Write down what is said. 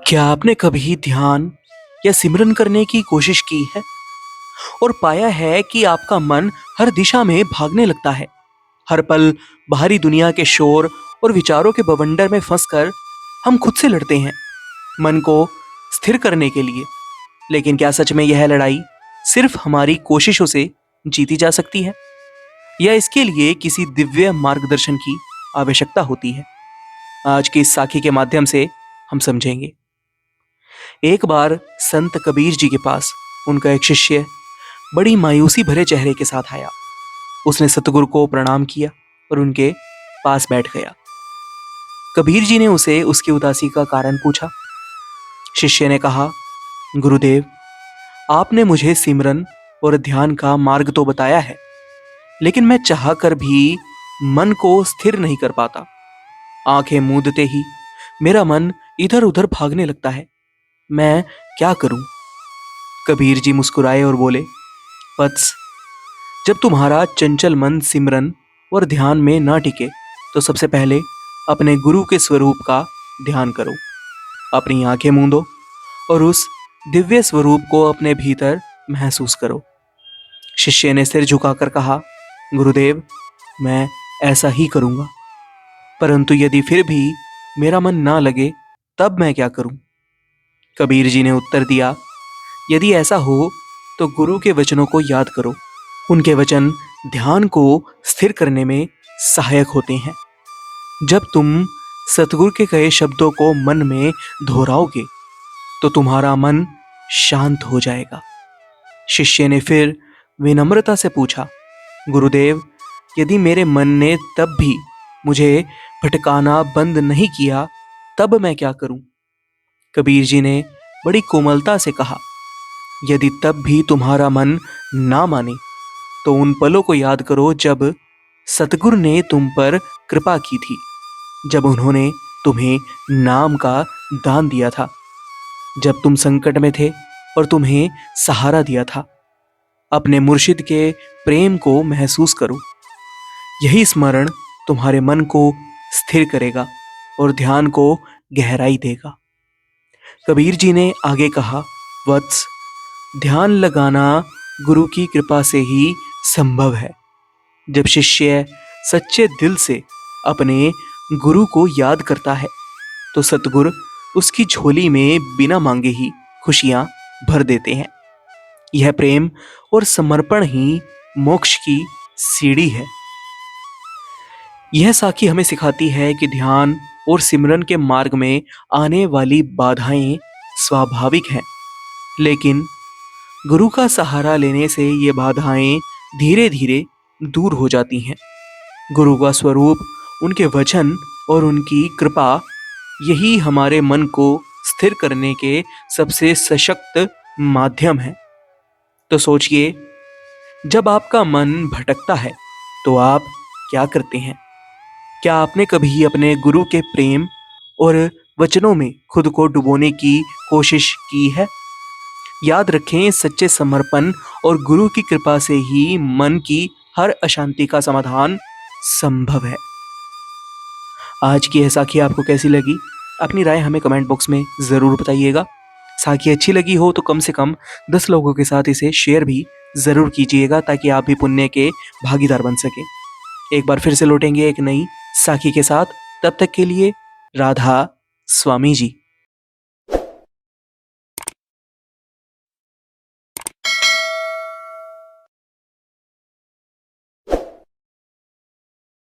क्या आपने कभी ध्यान या सिमरन करने की कोशिश की है और पाया है कि आपका मन हर दिशा में भागने लगता है? हर पल बाहरी दुनिया के शोर और विचारों के बवंडर में फंसकर हम खुद से लड़ते हैं मन को स्थिर करने के लिए। लेकिन क्या सच में यह लड़ाई सिर्फ हमारी कोशिशों से जीती जा सकती है या इसके लिए किसी दिव्य मार्गदर्शन की आवश्यकता होती है? आज की इस साखी के माध्यम से हम समझेंगे। एक बार संत कबीर जी के पास उनका एक शिष्य बड़ी मायूसी भरे चेहरे के साथ आया। उसने सतगुरु को प्रणाम किया और उनके पास बैठ गया। कबीर जी ने उसे उसकी उदासी का कारण पूछा। शिष्य ने कहा, गुरुदेव, आपने मुझे सिमरन और ध्यान का मार्ग तो बताया है, लेकिन मैं चाह कर भी मन को स्थिर नहीं कर पाता। आंखें मूंदते ही मेरा मन इधर उधर भागने लगता है। मैं क्या करूं? कबीर जी मुस्कुराए और बोले, वत्स, जब तुम्हारा चंचल मन सिमरन और ध्यान में ना टिके तो सबसे पहले अपने गुरु के स्वरूप का ध्यान करो। अपनी आंखें मूंदो और उस दिव्य स्वरूप को अपने भीतर महसूस करो। शिष्य ने सिर झुकाकर कहा, गुरुदेव, मैं ऐसा ही करूंगा, परंतु यदि फिर भी मेरा मन ना लगे तब मैं क्या करूं? कबीर जी ने उत्तर दिया, यदि ऐसा हो तो गुरु के वचनों को याद करो। उनके वचन ध्यान को स्थिर करने में सहायक होते हैं। जब तुम सतगुरु के कहे शब्दों को मन में दोहराओगे तो तुम्हारा मन शांत हो जाएगा। शिष्य ने फिर विनम्रता से पूछा, गुरुदेव, यदि मेरे मन ने तब भी मुझे भटकाना बंद नहीं किया तब मैं क्या करूं? कबीर जी ने बड़ी कोमलता से कहा, यदि तब भी तुम्हारा मन ना माने तो उन पलों को याद करो जब सतगुरु ने तुम पर कृपा की थी, जब उन्होंने तुम्हें नाम का दान दिया था, जब तुम संकट में थे और तुम्हें सहारा दिया था। अपने मुर्शिद के प्रेम को महसूस करो। यही स्मरण तुम्हारे मन को स्थिर करेगा और ध्यान को गहराई देगा। कबीर जी ने आगे कहा, वत्स, ध्यान लगाना गुरु की कृपा से ही संभव है। जब शिष्य सच्चे दिल से अपने गुरु को याद करता है तो सतगुरु उसकी झोली में बिना मांगे ही खुशियां भर देते हैं। यह प्रेम और समर्पण ही मोक्ष की सीढ़ी है। यह साखी हमें सिखाती है कि ध्यान और सिमरन के मार्ग में आने वाली बाधाएं स्वाभाविक हैं, लेकिन गुरु का सहारा लेने से ये बाधाएं धीरे धीरे दूर हो जाती हैं। गुरु का स्वरूप, उनके वचन और उनकी कृपा, यही हमारे मन को स्थिर करने के सबसे सशक्त माध्यम है। तो सोचिए, जब आपका मन भटकता है तो आप क्या करते हैं? क्या आपने कभी अपने गुरु के प्रेम और वचनों में खुद को डुबोने की कोशिश की है? याद रखें, सच्चे समर्पण और गुरु की कृपा से ही मन की हर अशांति का समाधान संभव है। आज की यह साखी आपको कैसी लगी? अपनी राय हमें कमेंट बॉक्स में ज़रूर बताइएगा। साखी अच्छी लगी हो तो कम से कम 10 लोगों के साथ इसे शेयर भी ज़रूर कीजिएगा ताकि आप भी पुण्य के भागीदार बन सकें। एक बार फिर से लौटेंगे एक नई साखी के साथ। तब तक के लिए राधा स्वामी जी।